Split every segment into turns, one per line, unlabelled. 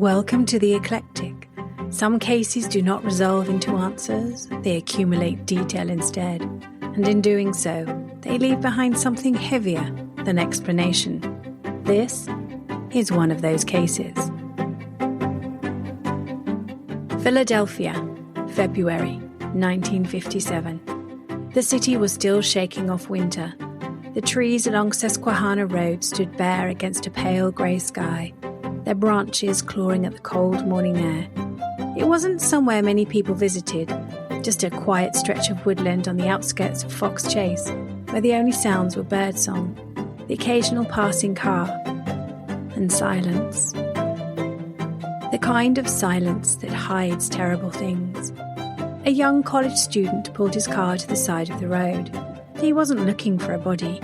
Welcome to the Eclectic. Some cases do not resolve into answers, they accumulate detail instead, and in doing so, they leave behind something heavier than explanation. This is one of those cases. Philadelphia, February 1957. The city was still shaking off winter. The trees along Susquehanna Road stood bare against a pale grey sky, their branches clawing at the cold morning air. It wasn't somewhere many people visited, just a quiet stretch of woodland on the outskirts of Fox Chase, where the only sounds were birdsong, the occasional passing car, and silence. The kind of silence that hides terrible things. A young college student pulled his car to the side of the road. He wasn't looking for a body.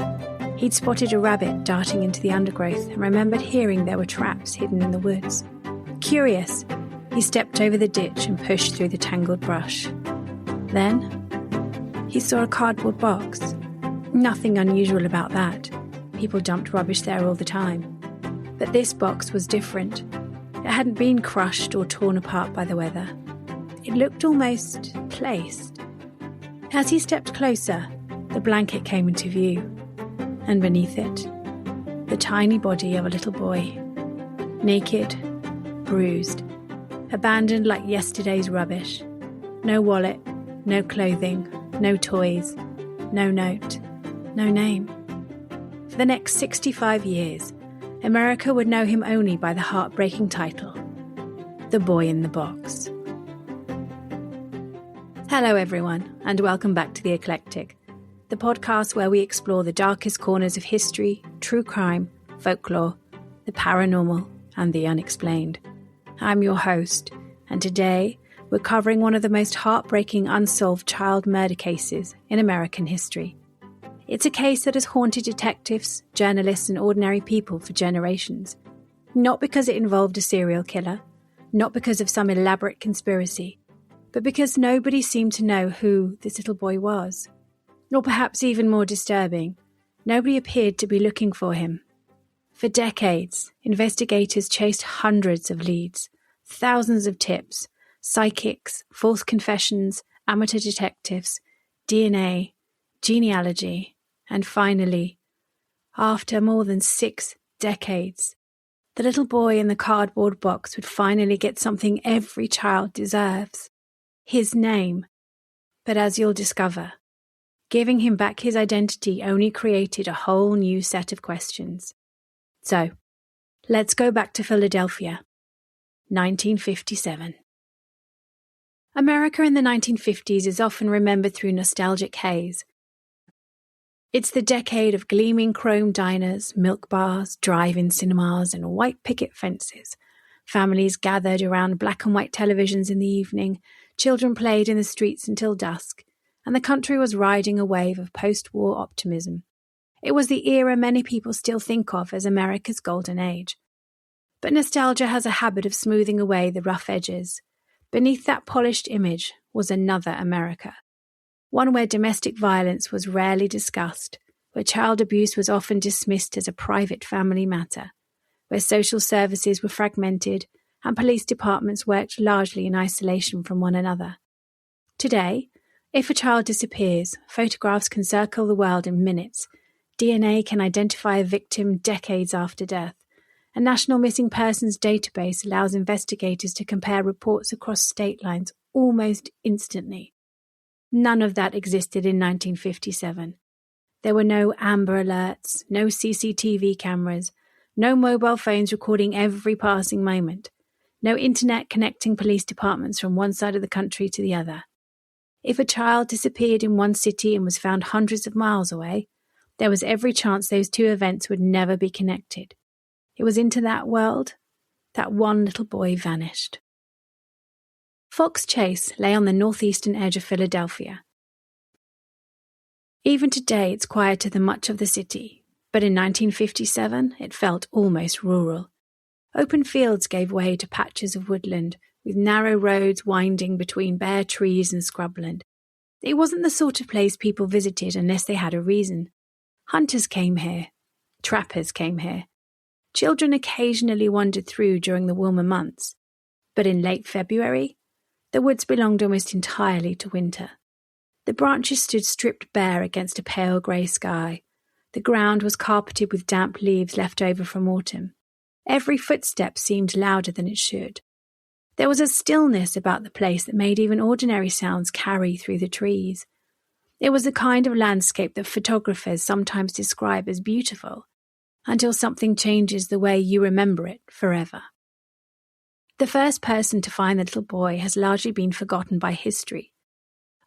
He'd spotted a rabbit darting into the undergrowth and remembered hearing there were traps hidden in the woods. Curious, he stepped over the ditch and pushed through the tangled brush. Then, he saw a cardboard box. Nothing unusual about that. People dumped rubbish there all the time. But this box was different. It hadn't been crushed or torn apart by the weather. It looked almost placed. As he stepped closer, the blanket came into view, and beneath it, the tiny body of a little boy. Naked, bruised, abandoned like yesterday's rubbish. No wallet, no clothing, no toys, no note, no name. For the next 65 years, America would know him only by the heartbreaking title, The Boy in the Box. Hello everyone, and welcome back to The Eclectic, the podcast where we explore the darkest corners of history, true crime, folklore, the paranormal, and the unexplained. I'm your host, and today we're covering one of the most heartbreaking unsolved child murder cases in American history. It's a case that has haunted detectives, journalists, and ordinary people for generations. Not because it involved a serial killer, not because of some elaborate conspiracy, but because nobody seemed to know who this little boy was. Or perhaps even more disturbing, nobody appeared to be looking for him. For decades, investigators chased hundreds of leads, thousands of tips, psychics, false confessions, amateur detectives, DNA, genealogy, and finally, after more than 6 decades, the little boy in the cardboard box would finally get something every child deserves. His name. But as you'll discover, giving him back his identity only created a whole new set of questions. So, let's go back to Philadelphia, 1957. America in the 1950s is often remembered through nostalgic haze. It's the decade of gleaming chrome diners, milk bars, drive-in cinemas, and white picket fences. Families gathered around black and white televisions in the evening, children played in the streets until dusk, and the country was riding a wave of post-war optimism. It was the era many people still think of as America's golden age. But nostalgia has a habit of smoothing away the rough edges. Beneath that polished image was another America. One where domestic violence was rarely discussed, where child abuse was often dismissed as a private family matter, where social services were fragmented and police departments worked largely in isolation from one another. Today, if a child disappears, photographs can circle the world in minutes. DNA can identify a victim decades after death. A national missing persons database allows investigators to compare reports across state lines almost instantly. None of that existed in 1957. There were no Amber Alerts, no CCTV cameras, no mobile phones recording every passing moment, no internet connecting police departments from one side of the country to the other. If a child disappeared in one city and was found hundreds of miles away, there was every chance those two events would never be connected. It was into that world that one little boy vanished. Fox Chase lay on the northeastern edge of Philadelphia. Even today it's quieter than much of the city, but in 1957 it felt almost rural. Open fields gave way to patches of woodland, with narrow roads winding between bare trees and scrubland. It wasn't the sort of place people visited unless they had a reason. Hunters came here. Trappers came here. Children occasionally wandered through during the warmer months, but in late February, the woods belonged almost entirely to winter. The branches stood stripped bare against a pale grey sky. The ground was carpeted with damp leaves left over from autumn. Every footstep seemed louder than it should. There was a stillness about the place that made even ordinary sounds carry through the trees. It was the kind of landscape that photographers sometimes describe as beautiful, until something changes the way you remember it forever. The first person to find the little boy has largely been forgotten by history.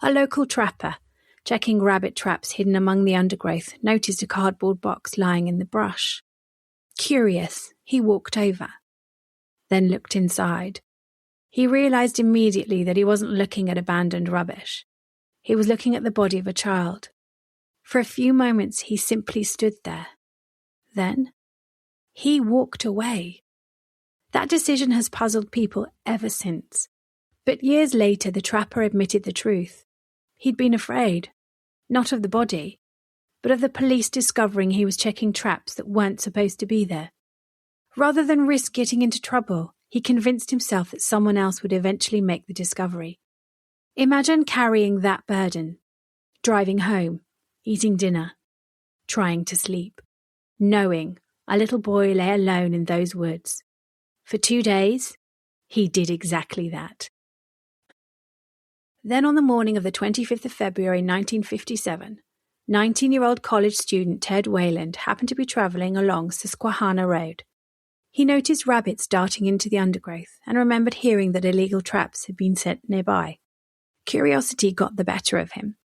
A local trapper, checking rabbit traps hidden among the undergrowth, noticed a cardboard box lying in the brush. Curious, he walked over, then looked inside. He realized immediately that he wasn't looking at abandoned rubbish. He was looking at the body of a child. For a few moments he simply stood there. Then, he walked away. That decision has puzzled people ever since. But years later, the trapper admitted the truth. He'd been afraid, not of the body, but of the police discovering he was checking traps that weren't supposed to be there. Rather than risk getting into trouble, he convinced himself that someone else would eventually make the discovery. Imagine carrying that burden, driving home, eating dinner, trying to sleep, knowing a little boy lay alone in those woods. For 2 days, he did exactly that. Then on the morning of the 25th of February 1957, 19-year-old college student Ted Wayland happened to be travelling along Susquehanna Road. He noticed rabbits darting into the undergrowth and remembered hearing that illegal traps had been set nearby. Curiosity got the better of him.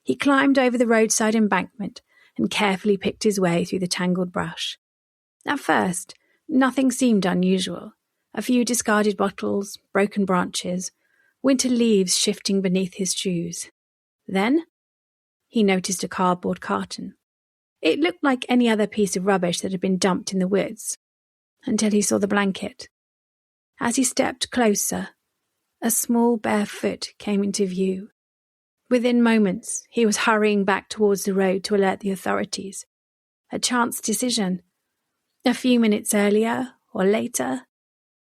He climbed over the roadside embankment and carefully picked his way through the tangled brush. At first, nothing seemed unusual. A few discarded bottles, broken branches, winter leaves shifting beneath his shoes. Then, he noticed a cardboard carton. It looked like any other piece of rubbish that had been dumped in the woods, until he saw the blanket. As he stepped closer, a small bare foot came into view. Within moments, he was hurrying back towards the road to alert the authorities. A chance decision. A few minutes earlier, or later,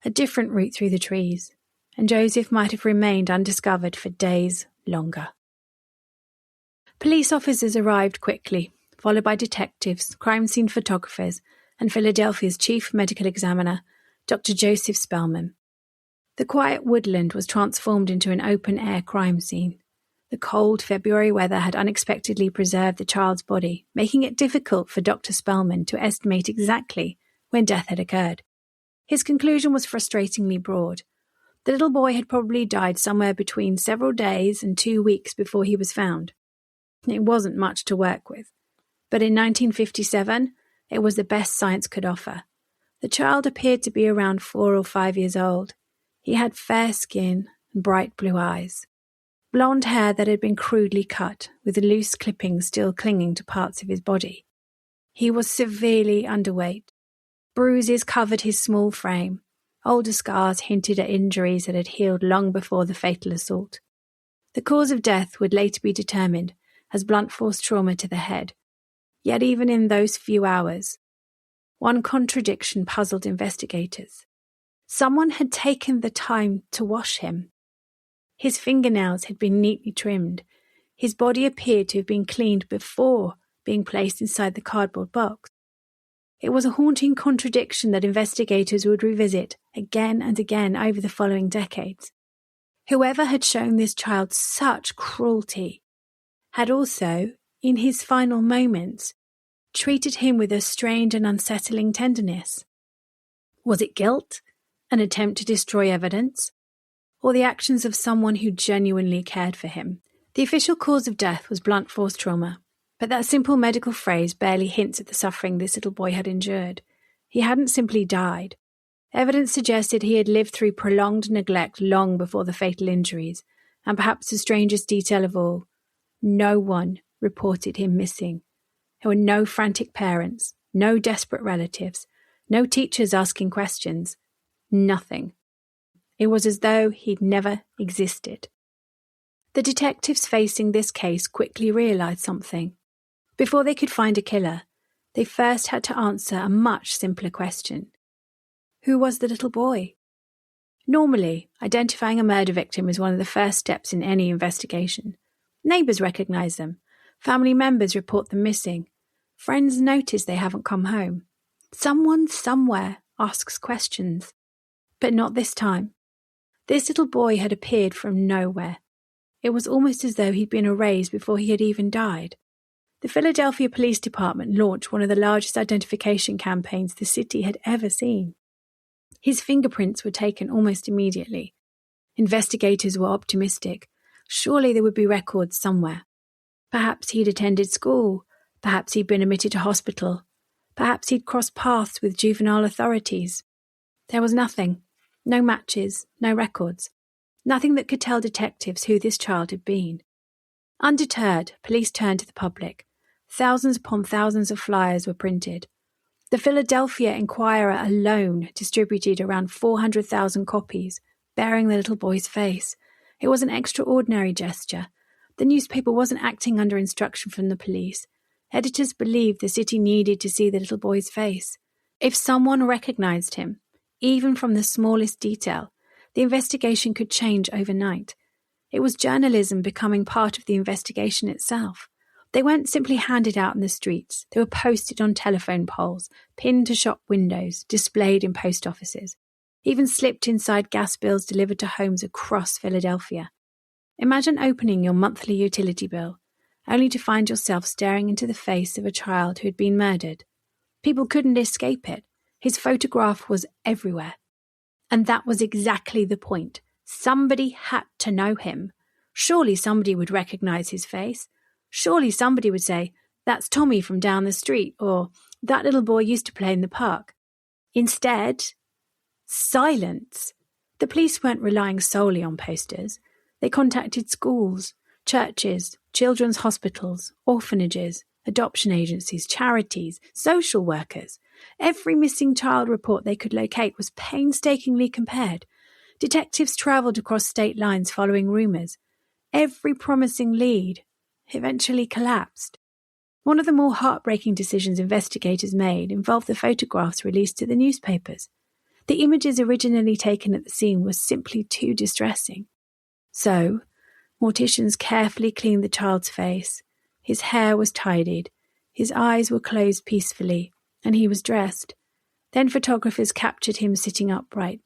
a different route through the trees, and Joseph might have remained undiscovered for days longer. Police officers arrived quickly, followed by detectives, crime scene photographers, and Philadelphia's chief medical examiner, Dr. Joseph Spellman. The quiet woodland was transformed into an open-air crime scene. The cold February weather had unexpectedly preserved the child's body, making it difficult for Dr. Spellman to estimate exactly when death had occurred. His conclusion was frustratingly broad. The little boy had probably died somewhere between several days and 2 weeks before he was found. It wasn't much to work with, but in 1957, it was the best science could offer. The child appeared to be around 4 or 5 years old. He had fair skin and bright blue eyes. Blonde hair that had been crudely cut, with loose clippings still clinging to parts of his body. He was severely underweight. Bruises covered his small frame. Older scars hinted at injuries that had healed long before the fatal assault. The cause of death would later be determined as blunt force trauma to the head. Yet even in those few hours, one contradiction puzzled investigators. Someone had taken the time to wash him. His fingernails had been neatly trimmed. His body appeared to have been cleaned before being placed inside the cardboard box. It was a haunting contradiction that investigators would revisit again and again over the following decades. Whoever had shown this child such cruelty had also, in his final moments, treated him with a strange and unsettling tenderness. Was it guilt? An attempt to destroy evidence? Or the actions of someone who genuinely cared for him? The official cause of death was blunt force trauma, but that simple medical phrase barely hints at the suffering this little boy had endured. He hadn't simply died. Evidence suggested he had lived through prolonged neglect long before the fatal injuries, and perhaps the strangest detail of all, no one reported him missing. There were no frantic parents, no desperate relatives, no teachers asking questions. Nothing. It was as though he'd never existed. The detectives facing this case quickly realized something. Before they could find a killer, They first had to answer a much simpler question. Who was the little boy? Normally, identifying a murder victim is one of the first steps in any investigation. Neighbours recognise them. Family members report them missing. Friends notice they haven't come home. Someone somewhere asks questions. But not this time. This little boy had appeared from nowhere. It was almost as though he'd been erased before he had even died. The Philadelphia Police Department launched one of the largest identification campaigns the city had ever seen. His fingerprints were taken almost immediately. Investigators were optimistic. Surely there would be records somewhere. Perhaps he'd attended school. Perhaps he'd been admitted to hospital. Perhaps he'd crossed paths with juvenile authorities. There was nothing. No matches, no records. Nothing that could tell detectives who this child had been. Undeterred, police turned to the public. Thousands upon thousands of flyers were printed. The Philadelphia Inquirer alone distributed around 400,000 copies, bearing the little boy's face. It was an extraordinary gesture. The newspaper wasn't acting under instruction from the police. Editors believed the city needed to see the little boy's face. If someone recognized him, even from the smallest detail, the investigation could change overnight. It was journalism becoming part of the investigation itself. They weren't simply handed out in the streets. They were posted on telephone poles, pinned to shop windows, displayed in post offices, even slipped inside gas bills delivered to homes across Philadelphia. Imagine opening your monthly utility bill, only to find yourself staring into the face of a child who had been murdered. People couldn't escape it. His photograph was everywhere. And that was exactly the point. Somebody had to know him. Surely somebody would recognize his face. Surely somebody would say, "That's Tommy from down the street," or "That little boy used to play in the park." Instead, silence. The police weren't relying solely on posters. They contacted schools, churches, children's hospitals, orphanages, adoption agencies, charities, social workers. Every missing child report they could locate was painstakingly compared. Detectives travelled across state lines following rumours. Every promising lead eventually collapsed. One of the more heartbreaking decisions investigators made involved the photographs released to the newspapers. The images originally taken at the scene were simply too distressing. So, morticians carefully cleaned the child's face. His hair was tidied, his eyes were closed peacefully, and he was dressed. Then photographers captured him sitting upright.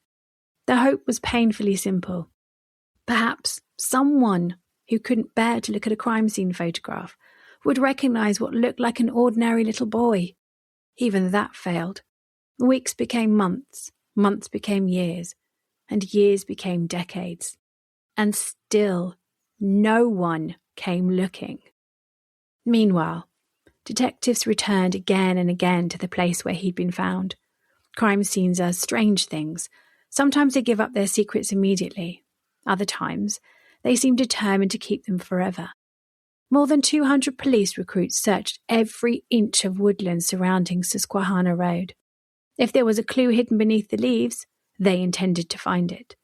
The hope was painfully simple. Perhaps someone who couldn't bear to look at a crime scene photograph would recognize what looked like an ordinary little boy. Even that failed. Weeks became months, months became years, and years became decades. And still, no one came looking. Meanwhile, detectives returned again and again to the place where he'd been found. Crime scenes are strange things. Sometimes they give up their secrets immediately. Other times, they seem determined to keep them forever. More than 200 police recruits searched every inch of woodland surrounding Susquehanna Road. If there was a clue hidden beneath the leaves, they intended to find it.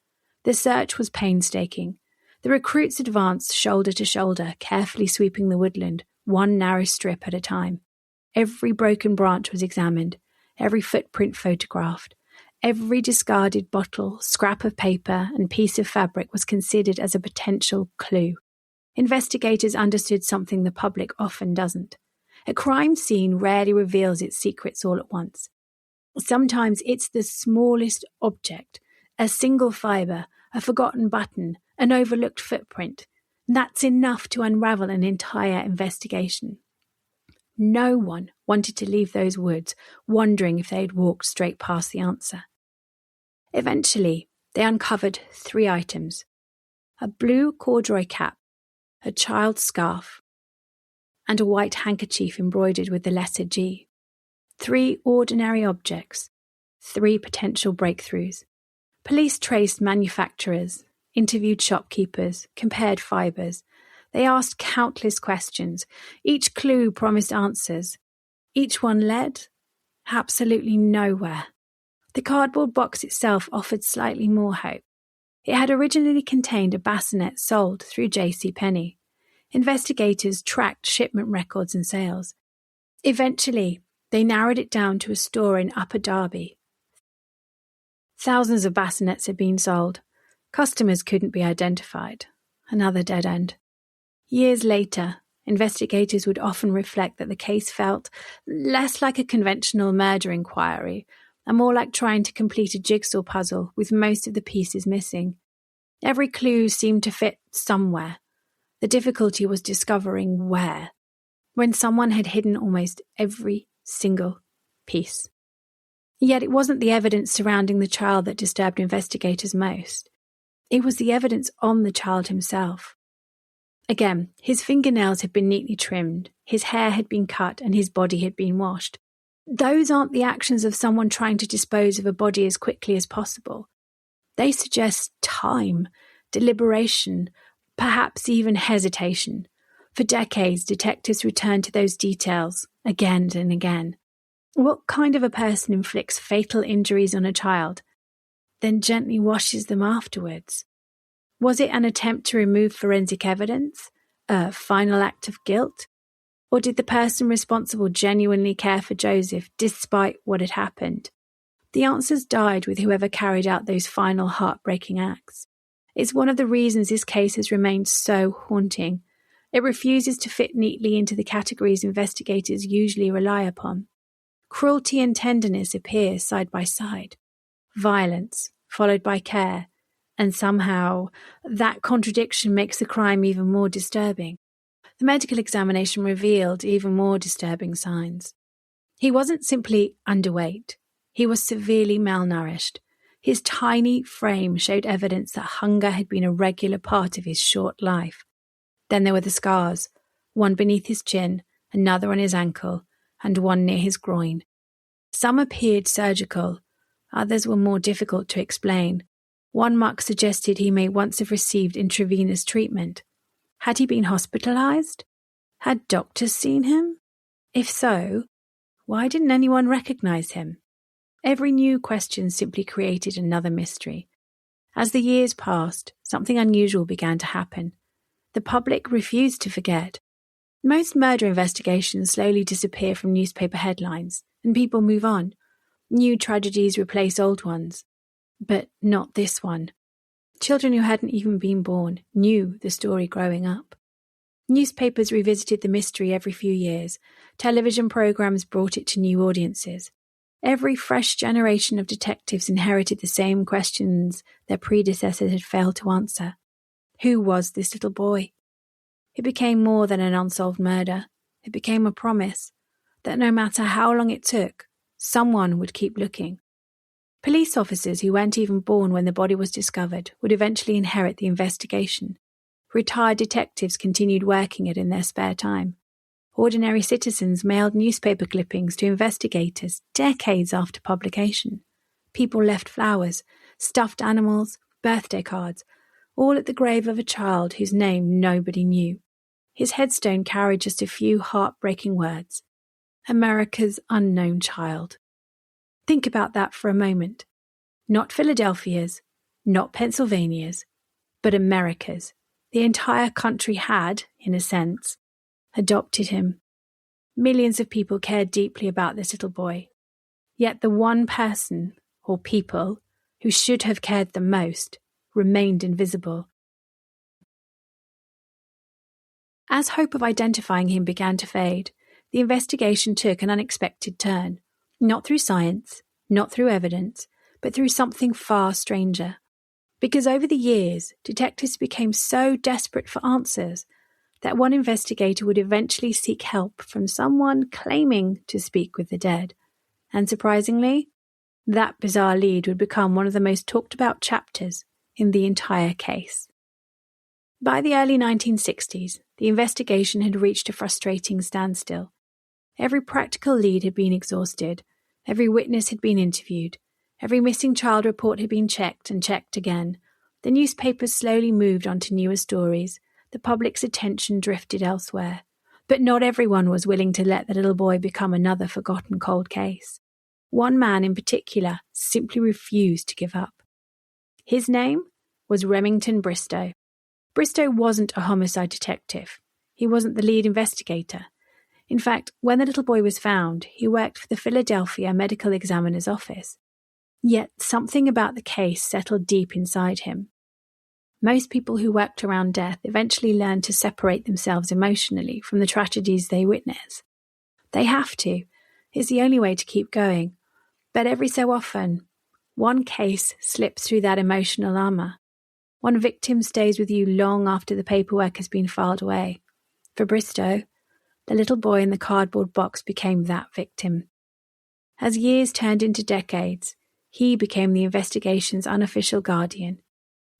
The search was painstaking. The recruits advanced shoulder to shoulder, carefully sweeping the woodland, one narrow strip at a time. Every broken branch was examined, every footprint photographed. Every discarded bottle, scrap of paper, and piece of fabric was considered as a potential clue. Investigators understood something the public often doesn't. A crime scene rarely reveals its secrets all at once. Sometimes it's the smallest object, a single fibre, a forgotten button, an overlooked footprint. That's enough to unravel an entire investigation. No one wanted to leave those woods wondering if they had walked straight past the answer. Eventually, they uncovered 3 items: a blue corduroy cap, a child's scarf, and a white handkerchief embroidered with the letter G. 3 ordinary objects, 3 potential breakthroughs. Police traced manufacturers, interviewed shopkeepers, compared fibres. They asked countless questions. Each clue promised answers. Each one led absolutely nowhere. The cardboard box itself offered slightly more hope. It had originally contained a bassinet sold through JCPenney. Investigators tracked shipment records and sales. Eventually, They narrowed it down to a store in Upper Derby. Thousands of bassinets had been sold. Customers couldn't be identified. Another dead end. Years later, investigators would often reflect that the case felt less like a conventional murder inquiry and more like trying to complete a jigsaw puzzle with most of the pieces missing. Every clue seemed to fit somewhere. The difficulty was discovering where, when someone had hidden almost every single piece. Yet it wasn't the evidence surrounding the child that disturbed investigators most. It was the evidence on the child himself. Again, his fingernails had been neatly trimmed, his hair had been cut, and his body had been washed. Those aren't the actions of someone trying to dispose of a body as quickly as possible. They suggest time, deliberation, perhaps even hesitation. For decades, detectives returned to those details again and again. What kind of a person inflicts fatal injuries on a child, then gently washes them afterwards? Was it an attempt to remove forensic evidence, a final act of guilt? Or did the person responsible genuinely care for Joseph despite what had happened? The answers died with whoever carried out those final heartbreaking acts. It's one of the reasons this case has remained so haunting. It refuses to fit neatly into the categories investigators usually rely upon. Cruelty and tenderness appear side by side. Violence, followed by care, and somehow that contradiction makes the crime even more disturbing. The medical examination revealed even more disturbing signs. He wasn't simply underweight. He was severely malnourished. His tiny frame showed evidence that hunger had been a regular part of his short life. Then there were the scars, one beneath his chin, another on his ankle, and one near his groin. Some appeared surgical, others were more difficult to explain. One mark suggested he may once have received intravenous treatment. Had he been hospitalized? Had doctors seen him? If so, why didn't anyone recognize him? Every new question simply created another mystery. As the years passed, something unusual began to happen. The public refused to forget. Most murder investigations slowly disappear from newspaper headlines, and people move on. New tragedies replace old ones. But not this one. Children who hadn't even been born knew the story growing up. Newspapers revisited the mystery every few years. Television programs brought it to new audiences. Every fresh generation of detectives inherited the same questions their predecessors had failed to answer. Who was this little boy? It became more than an unsolved murder. It became a promise that no matter how long it took, someone would keep looking. Police officers who weren't even born when the body was discovered would eventually inherit the investigation. Retired detectives continued working it in their spare time. Ordinary citizens mailed newspaper clippings to investigators decades after publication. People left flowers, stuffed animals, birthday cards, all at the grave of a child whose name nobody knew. His headstone carried just a few heartbreaking words. America's unknown child. Think about that for a moment. Not Philadelphia's, not Pennsylvania's, but America's. The entire country had, in a sense, adopted him. Millions of people cared deeply about this little boy. Yet the one person, or people, who should have cared the most, remained invisible. As hope of identifying him began to fade, the investigation took an unexpected turn. Not through science, not through evidence, but through something far stranger. Because over the years, detectives became so desperate for answers that one investigator would eventually seek help from someone claiming to speak with the dead. And surprisingly, that bizarre lead would become one of the most talked about chapters in the entire case. By the early 1960s, the investigation had reached a frustrating standstill. Every practical lead had been exhausted, every witness had been interviewed, every missing child report had been checked and checked again. The newspapers slowly moved on to newer stories. The public's attention drifted elsewhere. But not everyone was willing to let the little boy become another forgotten cold case. One man in particular simply refused to give up. His name was Remington Bristow. Bristow wasn't a homicide detective. He wasn't the lead investigator. In fact, when the little boy was found, he worked for the Philadelphia Medical Examiner's Office. Yet something about the case settled deep inside him. Most people who worked around death eventually learn to separate themselves emotionally from the tragedies they witness. They have to. It's the only way to keep going. But every so often, one case slips through that emotional armor. One victim stays with you long after the paperwork has been filed away. For Bristow, the little boy in the cardboard box became that victim. As years turned into decades, he became the investigation's unofficial guardian.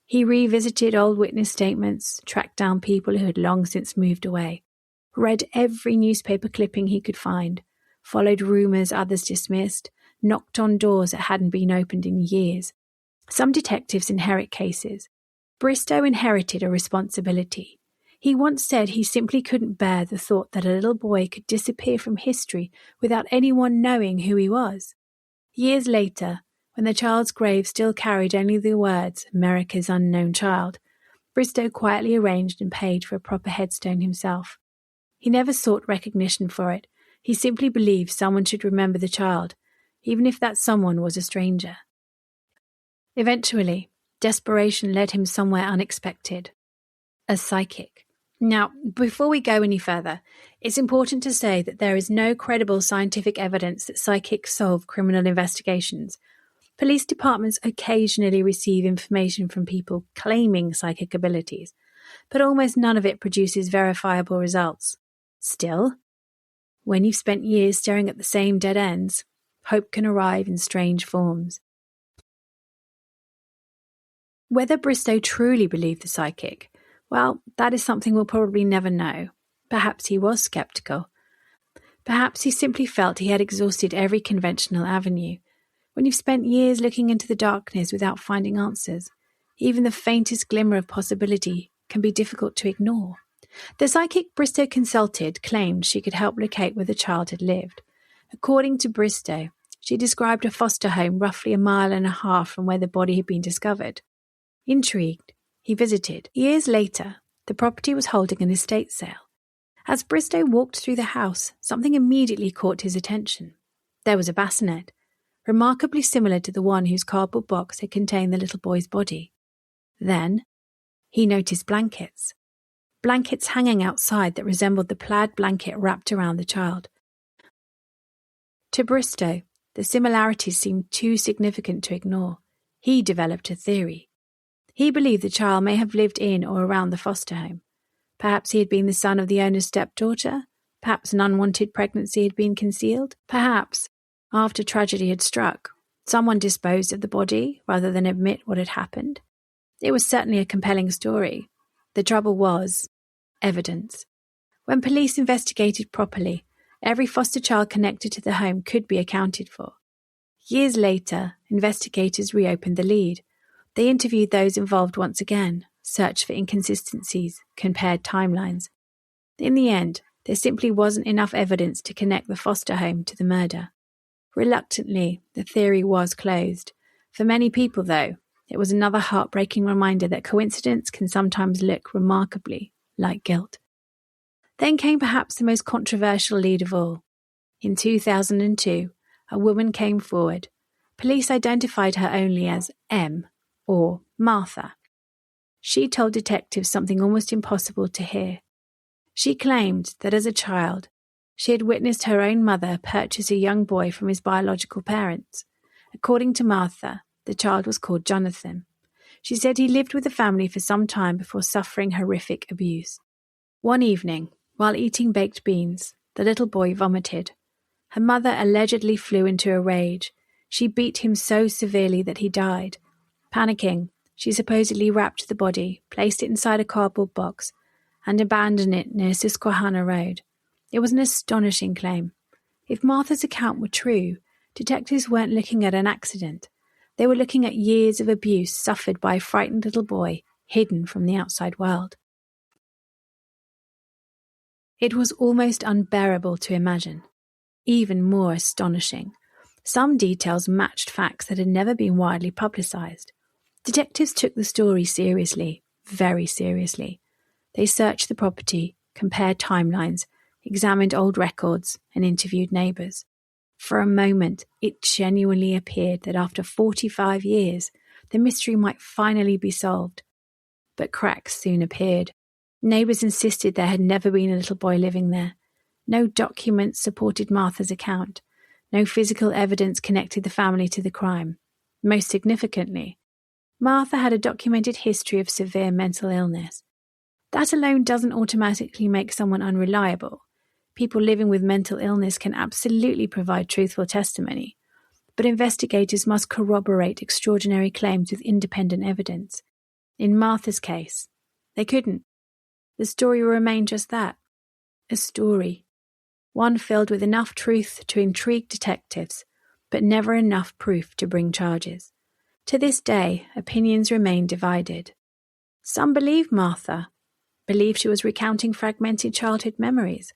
He revisited old witness statements, tracked down people who had long since moved away, read every newspaper clipping he could find, followed rumours others dismissed, knocked on doors that hadn't been opened in years. Some detectives inherit cases. Bristow inherited a responsibility. He once said he simply couldn't bear the thought that a little boy could disappear from history without anyone knowing who he was. Years later, when the child's grave still carried only the words, America's Unknown Child, Bristow quietly arranged and paid for a proper headstone himself. He never sought recognition for it. He simply believed someone should remember the child, even if that someone was a stranger. Eventually, desperation led him somewhere unexpected. A psychic. Now, before we go any further, it's important to say that there is no credible scientific evidence that psychics solve criminal investigations. Police departments occasionally receive information from people claiming psychic abilities, but almost none of it produces verifiable results. Still, when you've spent years staring at the same dead ends, hope can arrive in strange forms. Whether Bristow truly believed the psychic, well, that is something we'll probably never know. Perhaps he was sceptical. Perhaps he simply felt he had exhausted every conventional avenue. When you've spent years looking into the darkness without finding answers, even the faintest glimmer of possibility can be difficult to ignore. The psychic Bristow consulted claimed she could help locate where the child had lived. According to Bristow, she described a foster home roughly 1.5 miles from where the body had been discovered. Intrigued, he visited. Years later, the property was holding an estate sale. As Bristow walked through the house, something immediately caught his attention. There was a bassinet, remarkably similar to the one whose cardboard box had contained the little boy's body. Then, he noticed blankets hanging outside that resembled the plaid blanket wrapped around the child. To Bristow, the similarities seemed too significant to ignore. He developed a theory. He believed the child may have lived in or around the foster home. Perhaps he had been the son of the owner's stepdaughter. Perhaps an unwanted pregnancy had been concealed. Perhaps, after tragedy had struck, someone disposed of the body rather than admit what had happened. It was certainly a compelling story. The trouble was evidence. When police investigated properly, every foster child connected to the home could be accounted for. Years later, investigators reopened the lead. They interviewed those involved once again, searched for inconsistencies, compared timelines. In the end, there simply wasn't enough evidence to connect the foster home to the murder. Reluctantly, the theory was closed. For many people, though, it was another heartbreaking reminder that coincidence can sometimes look remarkably like guilt. Then came perhaps the most controversial lead of all. In 2002, a woman came forward. Police identified her only as M, or Martha. She told detectives something almost impossible to hear. She claimed that as a child, she had witnessed her own mother purchase a young boy from his biological parents. According to Martha, the child was called Jonathan. She said he lived with the family for some time before suffering horrific abuse. One evening, while eating baked beans, the little boy vomited. Her mother allegedly flew into a rage. She beat him so severely that he died. Panicking, she supposedly wrapped the body, placed it inside a cardboard box, and abandoned it near Susquehanna Road. It was an astonishing claim. If Martha's account were true, detectives weren't looking at an accident. They were looking at years of abuse suffered by a frightened little boy, hidden from the outside world. It was almost unbearable to imagine. Even more astonishing, some details matched facts that had never been widely publicized. Detectives took the story seriously, very seriously. They searched the property, compared timelines, examined old records, and interviewed neighbours. For a moment, it genuinely appeared that after 45 years, the mystery might finally be solved. But cracks soon appeared. Neighbours insisted there had never been a little boy living there. No documents supported Martha's account. No physical evidence connected the family to the crime. Most significantly, Martha had a documented history of severe mental illness. That alone doesn't automatically make someone unreliable. People living with mental illness can absolutely provide truthful testimony, but investigators must corroborate extraordinary claims with independent evidence. In Martha's case, they couldn't. The story remained just that, a story. One filled with enough truth to intrigue detectives, but never enough proof to bring charges. To this day, opinions remain divided. Some believe Martha, believe she was recounting fragmented childhood memories.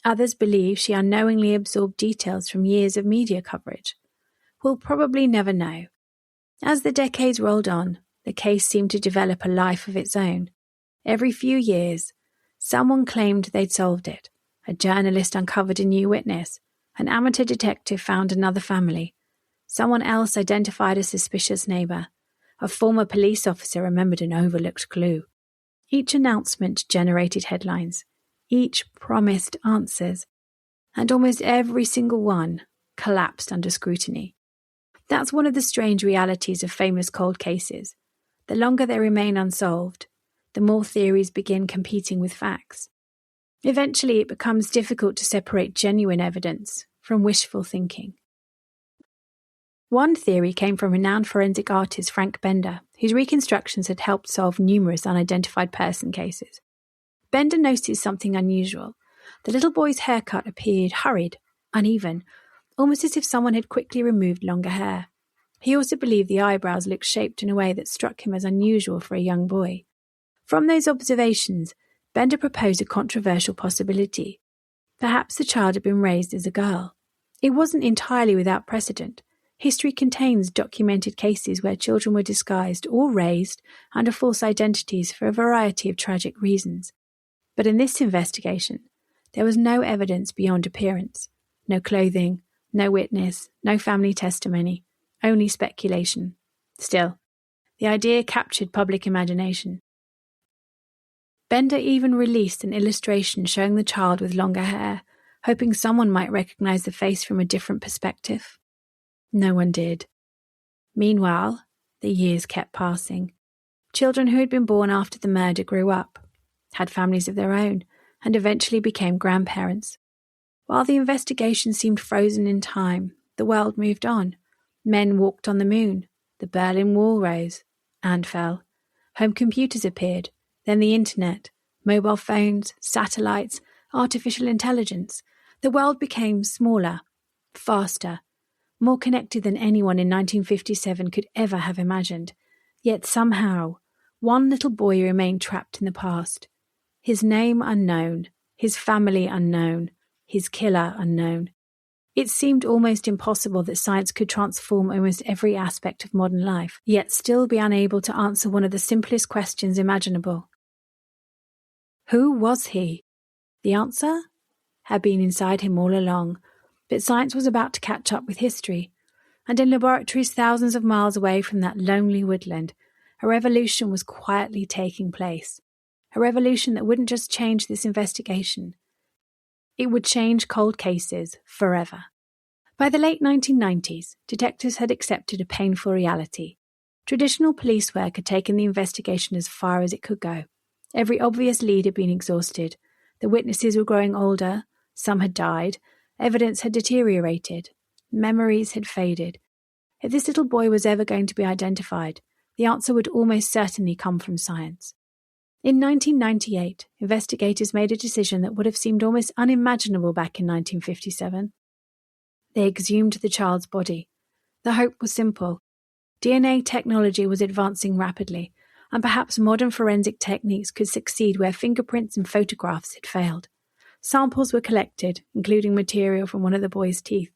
Others believe she unknowingly absorbed details from years of media coverage. We'll probably never know. As the decades rolled on, the case seemed to develop a life of its own. Every few years, someone claimed they'd solved it. A journalist uncovered a new witness. An amateur detective found another family. Someone else identified a suspicious neighbour. A former police officer remembered an overlooked clue. Each announcement generated headlines. Each promised answers. And almost every single one collapsed under scrutiny. That's one of the strange realities of famous cold cases. The longer they remain unsolved, the more theories begin competing with facts. Eventually, it becomes difficult to separate genuine evidence from wishful thinking. One theory came from renowned forensic artist Frank Bender, whose reconstructions had helped solve numerous unidentified person cases. Bender noticed something unusual. The little boy's haircut appeared hurried, uneven, almost as if someone had quickly removed longer hair. He also believed the eyebrows looked shaped in a way that struck him as unusual for a young boy. From those observations, Bender proposed a controversial possibility. Perhaps the child had been raised as a girl. It wasn't entirely without precedent. History contains documented cases where children were disguised or raised under false identities for a variety of tragic reasons. But in this investigation, there was no evidence beyond appearance. No clothing, no witness, no family testimony, only speculation. Still, the idea captured public imagination. Bender even released an illustration showing the child with longer hair, hoping someone might recognize the face from a different perspective. No one did. Meanwhile, the years kept passing. Children who had been born after the murder grew up, had families of their own, and eventually became grandparents. While the investigation seemed frozen in time, the world moved on. Men walked on the moon, the Berlin Wall rose and fell. Home computers appeared, then the internet, mobile phones, satellites, artificial intelligence. The world became smaller, faster, more connected than anyone in 1957 could ever have imagined. Yet somehow, one little boy remained trapped in the past. His name unknown, his family unknown, his killer unknown. It seemed almost impossible that science could transform almost every aspect of modern life, yet still be unable to answer one of the simplest questions imaginable. Who was he? The answer had been inside him all along, but science was about to catch up with history, and in laboratories thousands of miles away from that lonely woodland, a revolution was quietly taking place. A revolution that wouldn't just change this investigation. It would change cold cases forever. By the late 1990s, detectives had accepted a painful reality. Traditional police work had taken the investigation as far as it could go. Every obvious lead had been exhausted. The witnesses were growing older, some had died, evidence had deteriorated, memories had faded. If this little boy was ever going to be identified, the answer would almost certainly come from science. In 1998, investigators made a decision that would have seemed almost unimaginable back in 1957. They exhumed the child's body. The hope was simple. DNA technology was advancing rapidly, and perhaps modern forensic techniques could succeed where fingerprints and photographs had failed. Samples were collected, including material from one of the boy's teeth.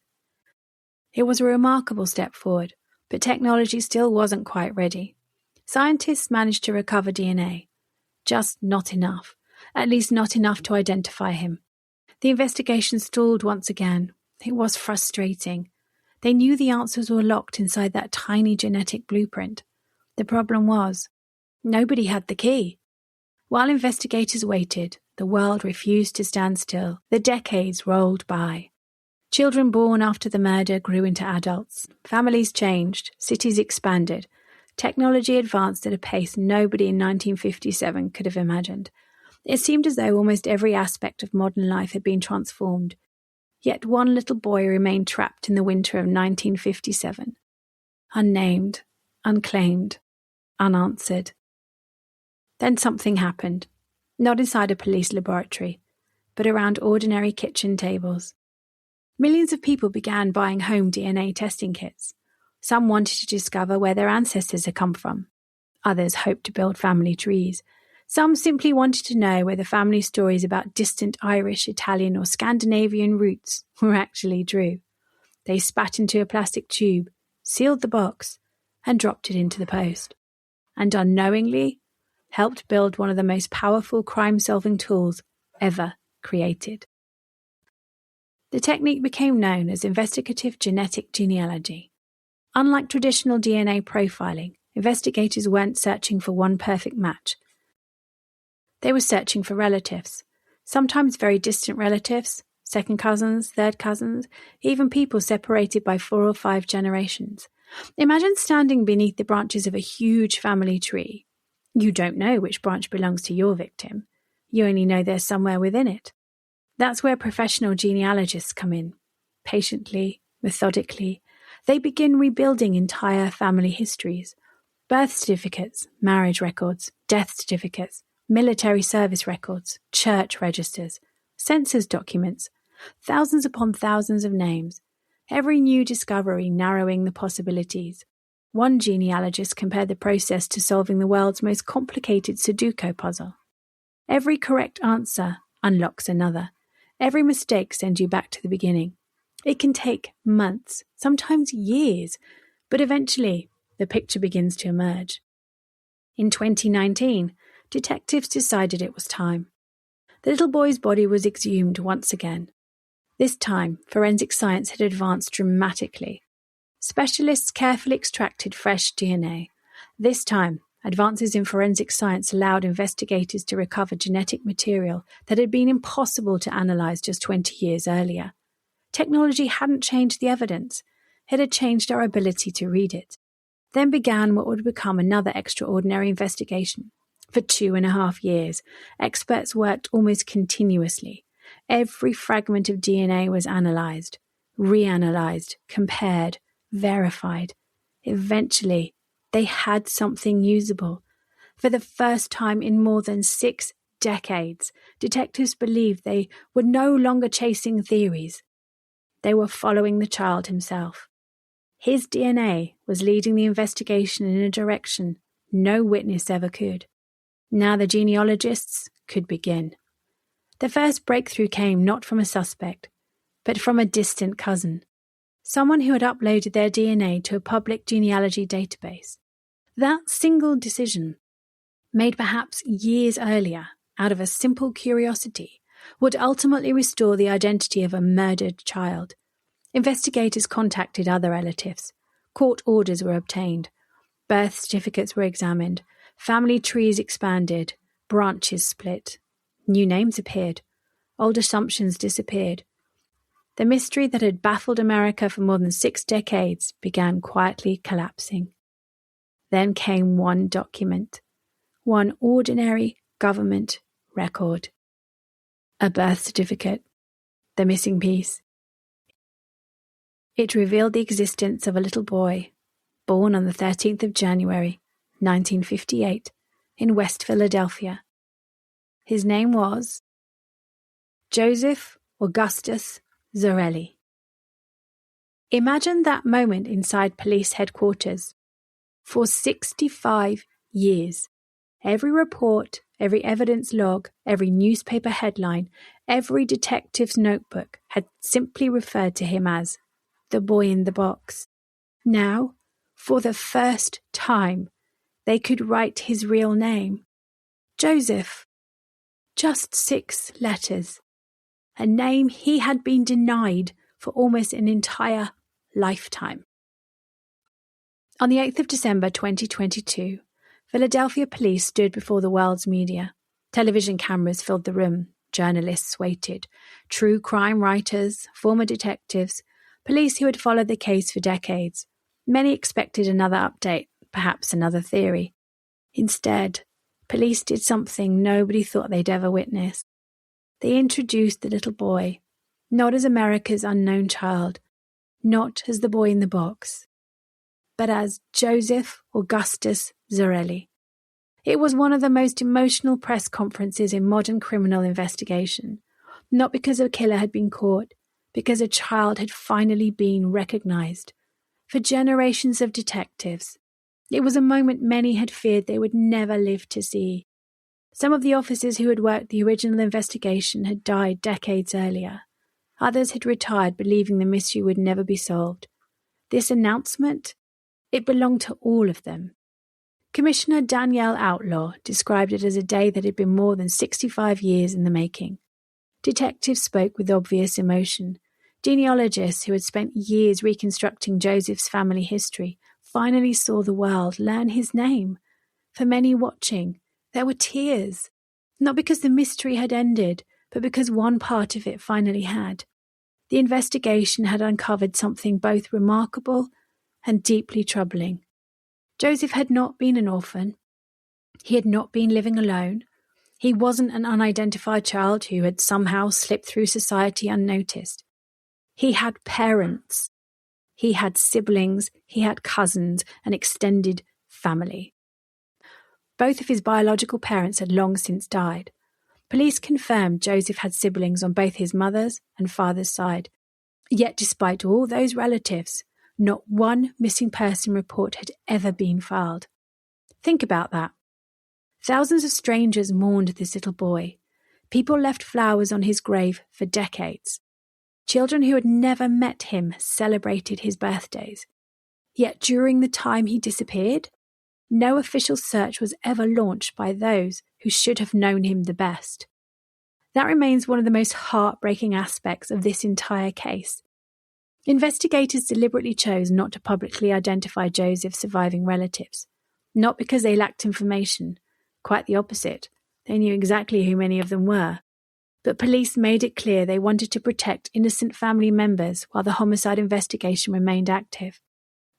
It was a remarkable step forward, but technology still wasn't quite ready. Scientists managed to recover DNA. Just not enough. At least not enough to identify him. The investigation stalled once again. It was frustrating. They knew the answers were locked inside that tiny genetic blueprint. The problem was, nobody had the key. While investigators waited, the world refused to stand still. The decades rolled by. Children born after the murder grew into adults. Families changed. Cities expanded. Technology advanced at a pace nobody in 1957 could have imagined. It seemed as though almost every aspect of modern life had been transformed. Yet one little boy remained trapped in the winter of 1957. Unnamed, unclaimed, unanswered. Then something happened. Not inside a police laboratory, but around ordinary kitchen tables. Millions of people began buying home DNA testing kits. Some wanted to discover where their ancestors had come from. Others hoped to build family trees. Some simply wanted to know whether family stories about distant Irish, Italian, or Scandinavian roots were actually true. They spat into a plastic tube, sealed the box, and dropped it into the post. And unknowingly, helped build one of the most powerful crime-solving tools ever created. The technique became known as investigative genetic genealogy. Unlike traditional DNA profiling, investigators weren't searching for one perfect match. They were searching for relatives, sometimes very distant relatives, second cousins, third cousins, even people separated by 4 or 5 generations. Imagine standing beneath the branches of a huge family tree. You don't know which branch belongs to your victim. You only know they're somewhere within it. That's where professional genealogists come in. Patiently, methodically, they begin rebuilding entire family histories. Birth certificates, marriage records, death certificates, military service records, church registers, census documents, thousands upon thousands of names. Every new discovery narrowing the possibilities. One genealogist compared the process to solving the world's most complicated Sudoku puzzle. Every correct answer unlocks another. Every mistake sends you back to the beginning. It can take months, sometimes years, but eventually the picture begins to emerge. In 2019, detectives decided it was time. The little boy's body was exhumed once again. This time, forensic science had advanced dramatically. Specialists carefully extracted fresh DNA. This time, advances in forensic science allowed investigators to recover genetic material that had been impossible to analyze just 20 years earlier. Technology hadn't changed the evidence. It had changed our ability to read it. Then began what would become another extraordinary investigation. For 2.5 years, experts worked almost continuously. Every fragment of DNA was analyzed, reanalyzed, compared, verified. Eventually, they had something usable. For the first time in more than 6 decades, detectives believed they were no longer chasing theories. They were following the child himself. His DNA was leading the investigation in a direction no witness ever could. Now the genealogists could begin. The first breakthrough came not from a suspect, but from a distant cousin, someone who had uploaded their DNA to a public genealogy database. That single decision, made perhaps years earlier out of a simple curiosity, would ultimately restore the identity of a murdered child. Investigators contacted other relatives. Court orders were obtained. Birth certificates were examined. Family trees expanded. Branches split. New names appeared. Old assumptions disappeared. The mystery that had baffled America for more than 6 decades began quietly collapsing. Then came one document, one ordinary government record. A birth certificate, the missing piece. It revealed the existence of a little boy, born on the 13th of January, 1958, in West Philadelphia. His name was Joseph Augustus Zarelli. Imagine that moment inside police headquarters. For 65 years, every report, every evidence log, every newspaper headline, every detective's notebook had simply referred to him as the boy in the box. Now, for the first time, they could write his real name. Joseph. Just 6 letters. a name he had been denied for almost an entire lifetime. On the 8th of December 2022, Philadelphia police stood before the world's media. Television cameras filled the room. Journalists waited. True crime writers, former detectives, police who had followed the case for decades. Many expected another update, perhaps another theory. Instead, police did something nobody thought they'd ever witness. They introduced the little boy, not as America's unknown child, not as the boy in the box, but as Joseph Augustus Zarelli. It was one of the most emotional press conferences in modern criminal investigation, not because a killer had been caught, because a child had finally been recognized. For generations of detectives, it was a moment many had feared they would never live to see. Some of the officers who had worked the original investigation had died decades earlier. Others had retired believing the mystery would never be solved. This announcement, it belonged to all of them. Commissioner Danielle Outlaw described it as a day that had been more than 65 years in the making. Detectives spoke with obvious emotion. Genealogists who had spent years reconstructing Joseph's family history finally saw the world learn his name. For many watching, there were tears, not because the mystery had ended, but because one part of it finally had. The investigation had uncovered something both remarkable and deeply troubling. Joseph had not been an orphan. He had not been living alone. He wasn't an unidentified child who had somehow slipped through society unnoticed. He had parents. He had siblings. He had cousins, an extended family. Both of his biological parents had long since died. Police confirmed Joseph had siblings on both his mother's and father's side. Yet despite all those relatives, not one missing person report had ever been filed. Think about that. Thousands of strangers mourned this little boy. People left flowers on his grave for decades. Children who had never met him celebrated his birthdays. Yet during the time he disappeared, no official search was ever launched by those who should have known him the best. That remains one of the most heartbreaking aspects of this entire case. Investigators deliberately chose not to publicly identify Joseph's surviving relatives, not because they lacked information, quite the opposite. They knew exactly who many of them were. But police made it clear they wanted to protect innocent family members while the homicide investigation remained active.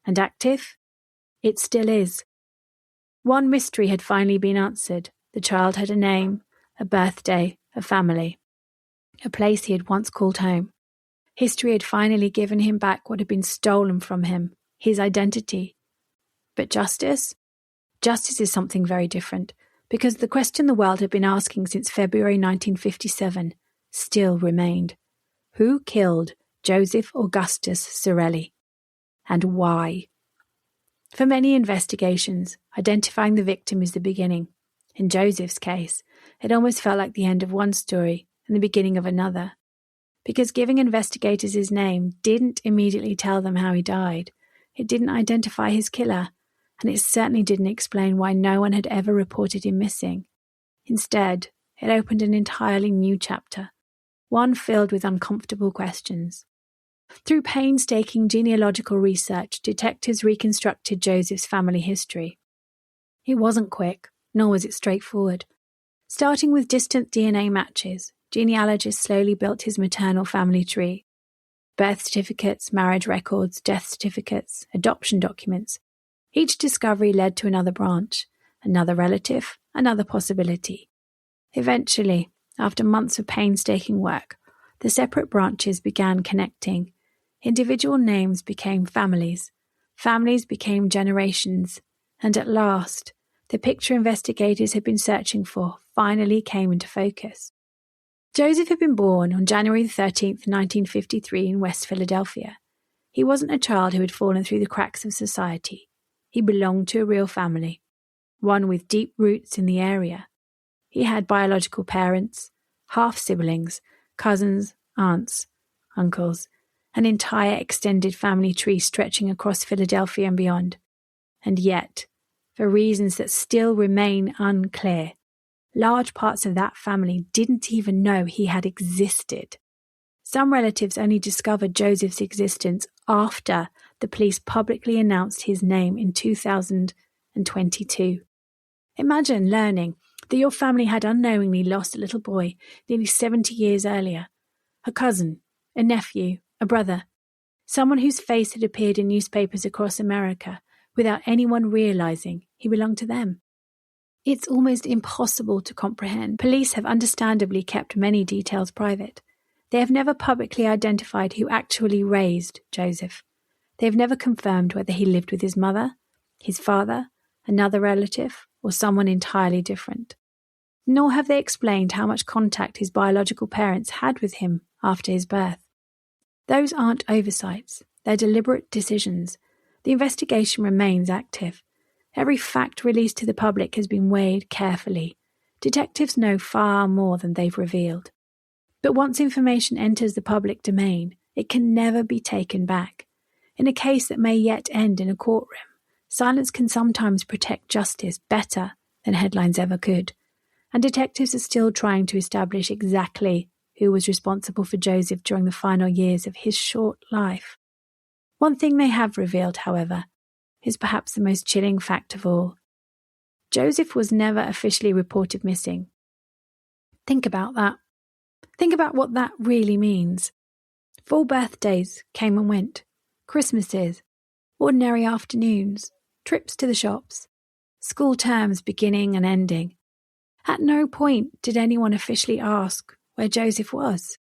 And active? It still is. One mystery had finally been answered. The child had a name, a birthday, a family, a place he had once called home. History had finally given him back what had been stolen from him, his identity. But justice? Justice is something very different, because the question the world had been asking since February 1957 still remained. Who killed Joseph Augustus Zarelli? And why? For many investigations, identifying the victim is the beginning. In Joseph's case, it almost felt like the end of one story and the beginning of another. Because giving investigators his name didn't immediately tell them how he died. It didn't identify his killer, and it certainly didn't explain why no one had ever reported him missing. Instead, it opened an entirely new chapter, one filled with uncomfortable questions. Through painstaking genealogical research, detectives reconstructed Joseph's family history. It wasn't quick, nor was it straightforward. Starting with distant DNA matches, genealogists slowly built his maternal family tree. Birth certificates, marriage records, death certificates, adoption documents. Each discovery led to another branch, another relative, another possibility. Eventually, after months of painstaking work, the separate branches began connecting. Individual names became families. Families became generations. And at last, the picture investigators had been searching for finally came into focus. Joseph had been born on January 13th, 1953 in West Philadelphia. He wasn't a child who had fallen through the cracks of society. He belonged to a real family, one with deep roots in the area. He had biological parents, half-siblings, cousins, aunts, uncles, an entire extended family tree stretching across Philadelphia and beyond. And yet, for reasons that still remain unclear, large parts of that family didn't even know he had existed. Some relatives only discovered Joseph's existence after the police publicly announced his name in 2022. Imagine learning that your family had unknowingly lost a little boy nearly 70 years earlier, a cousin, a nephew, a brother, someone whose face had appeared in newspapers across America without anyone realizing he belonged to them. It's almost impossible to comprehend. Police have understandably kept many details private. They have never publicly identified who actually raised Joseph. They have never confirmed whether he lived with his mother, his father, another relative, or someone entirely different. Nor have they explained how much contact his biological parents had with him after his birth. Those aren't oversights, they're deliberate decisions. The investigation remains active. Every fact released to the public has been weighed carefully. Detectives know far more than they've revealed. But once information enters the public domain, it can never be taken back. In a case that may yet end in a courtroom, silence can sometimes protect justice better than headlines ever could. And detectives are still trying to establish exactly who was responsible for Joseph during the final years of his short life. One thing they have revealed, however, is perhaps the most chilling fact of all. Joseph was never officially reported missing. Think about that. Think about what that really means. Full birthdays came and went, Christmases, ordinary afternoons, trips to the shops, school terms beginning and ending. At no point did anyone officially ask where Joseph was.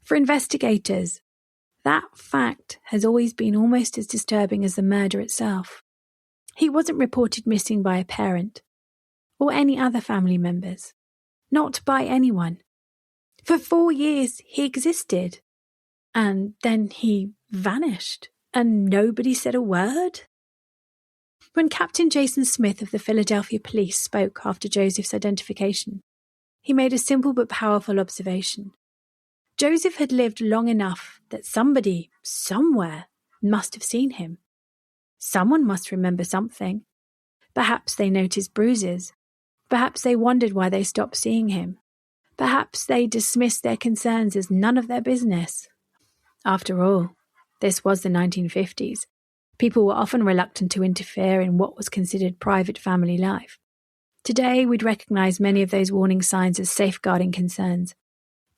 For investigators, that fact has always been almost as disturbing as the murder itself. He wasn't reported missing by a parent or any other family members, not by anyone. For 4 years he existed, and then he vanished, and nobody said a word. When Captain Jason Smith of the Philadelphia Police spoke after Joseph's identification, he made a simple but powerful observation. Joseph had lived long enough that somebody, somewhere, must have seen him. Someone must remember something. Perhaps they noticed bruises. Perhaps they wondered why they stopped seeing him. Perhaps they dismissed their concerns as none of their business. After all, this was the 1950s. People were often reluctant to interfere in what was considered private family life. Today, we'd recognise many of those warning signs as safeguarding concerns.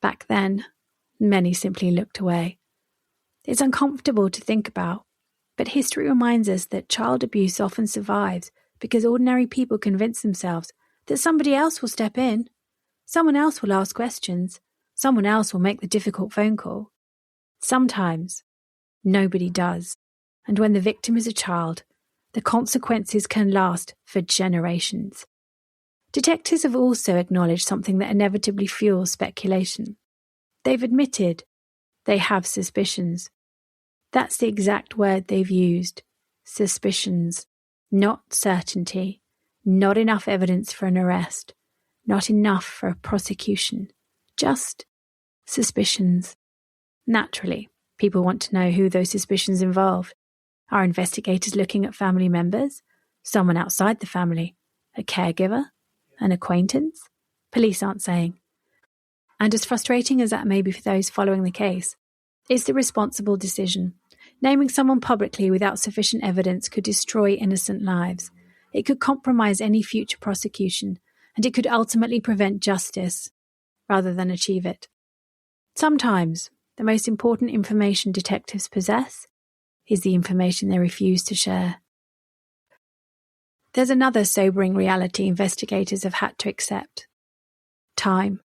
Back then, many simply looked away. It's uncomfortable to think about, but history reminds us that child abuse often survives because ordinary people convince themselves that somebody else will step in. Someone else will ask questions. Someone else will make the difficult phone call. Sometimes, nobody does. And when the victim is a child, the consequences can last for generations. Detectives have also acknowledged something that inevitably fuels speculation. They've admitted they have suspicions. That's the exact word they've used. Suspicions. Not certainty. Not enough evidence for an arrest. Not enough for a prosecution. Just suspicions. Naturally, people want to know who those suspicions involve. Are investigators looking at family members? Someone outside the family? A caregiver? An acquaintance? Police aren't saying. And as frustrating as that may be for those following the case, it's the responsible decision. Naming someone publicly without sufficient evidence could destroy innocent lives. It could compromise any future prosecution, and it could ultimately prevent justice rather than achieve it. Sometimes, the most important information detectives possess is the information they refuse to share. There's another sobering reality investigators have had to accept. Time.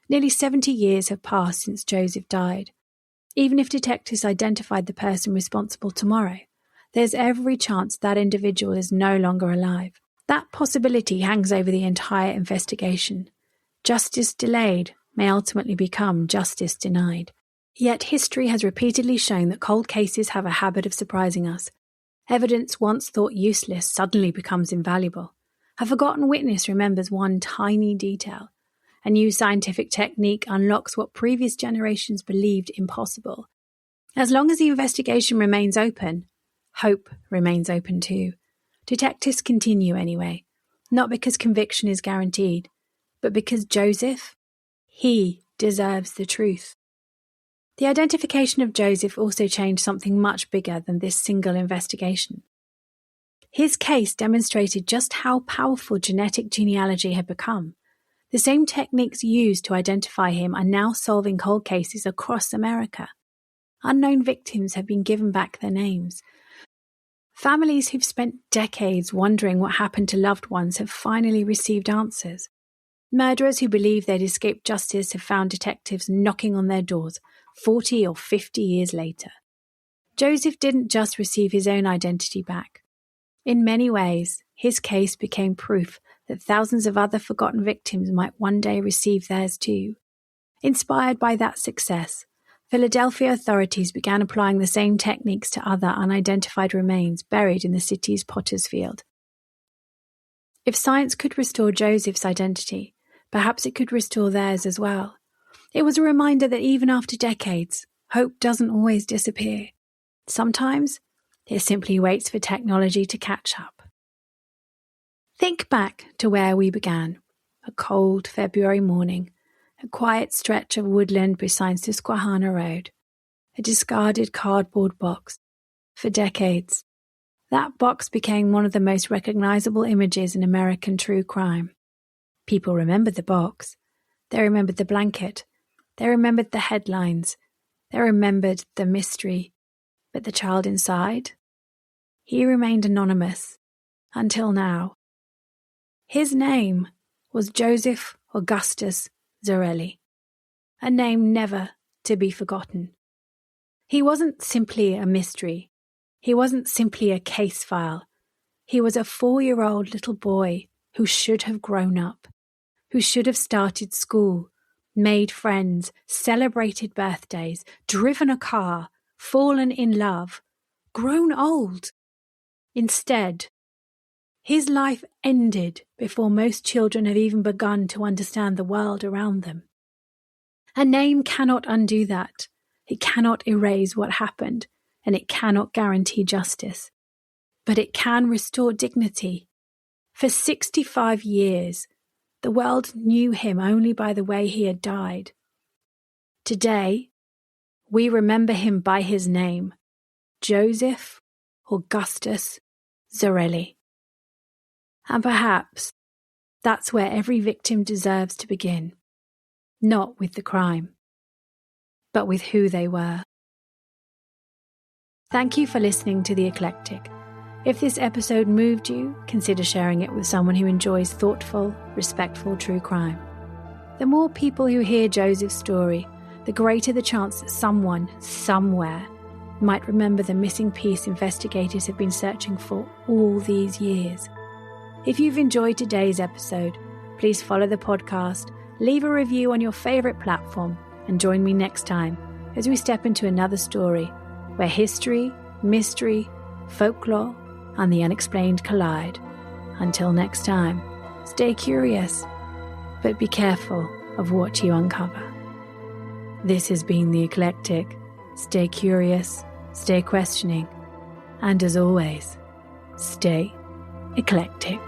Nearly 70 years have passed since Joseph died. Even if detectives identified the person responsible tomorrow, there's every chance that individual is no longer alive. That possibility hangs over the entire investigation. Justice delayed may ultimately become justice denied. Yet history has repeatedly shown that cold cases have a habit of surprising us. Evidence once thought useless suddenly becomes invaluable. A forgotten witness remembers one tiny detail. A new scientific technique unlocks what previous generations believed impossible. As long as the investigation remains open, hope remains open too. Detectives continue anyway, not because conviction is guaranteed, but because Joseph, he deserves the truth. The identification of Joseph also changed something much bigger than this single investigation. His case demonstrated just how powerful genetic genealogy had become. The same techniques used to identify him are now solving cold cases across America. Unknown victims have been given back their names. Families who've spent decades wondering what happened to loved ones have finally received answers. Murderers who believed they'd escaped justice have found detectives knocking on their doors 40 or 50 years later. Joseph didn't just receive his own identity back. In many ways, his case became proof that thousands of other forgotten victims might one day receive theirs too. Inspired by that success, Philadelphia authorities began applying the same techniques to other unidentified remains buried in the city's potter's field. If science could restore Joseph's identity, perhaps it could restore theirs as well. It was a reminder that even after decades, hope doesn't always disappear. Sometimes, it simply waits for technology to catch up. Think back to where we began, a cold February morning, a quiet stretch of woodland beside Susquehanna Road, a discarded cardboard box. For decades, that box became one of the most recognizable images in American true crime. People remembered the box. They remembered the blanket. They remembered the headlines. They remembered the mystery. But the child inside? He remained anonymous, until now. His name was Joseph Augustus Zarelli, a name never to be forgotten. He wasn't simply a mystery. He wasn't simply a case file. He was a 4-year-old little boy who should have grown up, who should have started school, made friends, celebrated birthdays, driven a car, fallen in love, grown old. Instead, his life ended before most children have even begun to understand the world around them. A name cannot undo that. It cannot erase what happened, and it cannot guarantee justice. But it can restore dignity. For 65 years, the world knew him only by the way he had died. Today, we remember him by his name, Joseph Augustus Zarelli. And perhaps that's where every victim deserves to begin. Not with the crime, but with who they were. Thank you for listening to The Eclectic. If this episode moved you, consider sharing it with someone who enjoys thoughtful, respectful true crime. The more people who hear Joseph's story, the greater the chance that someone, somewhere, might remember the missing piece investigators have been searching for all these years. If you've enjoyed today's episode, please follow the podcast, leave a review on your favourite platform, and join me next time as we step into another story where history, mystery, folklore, and the unexplained collide. Until next time, stay curious, but be careful of what you uncover. This has been The Eclectic. Stay curious, stay questioning, and as always, stay eclectic.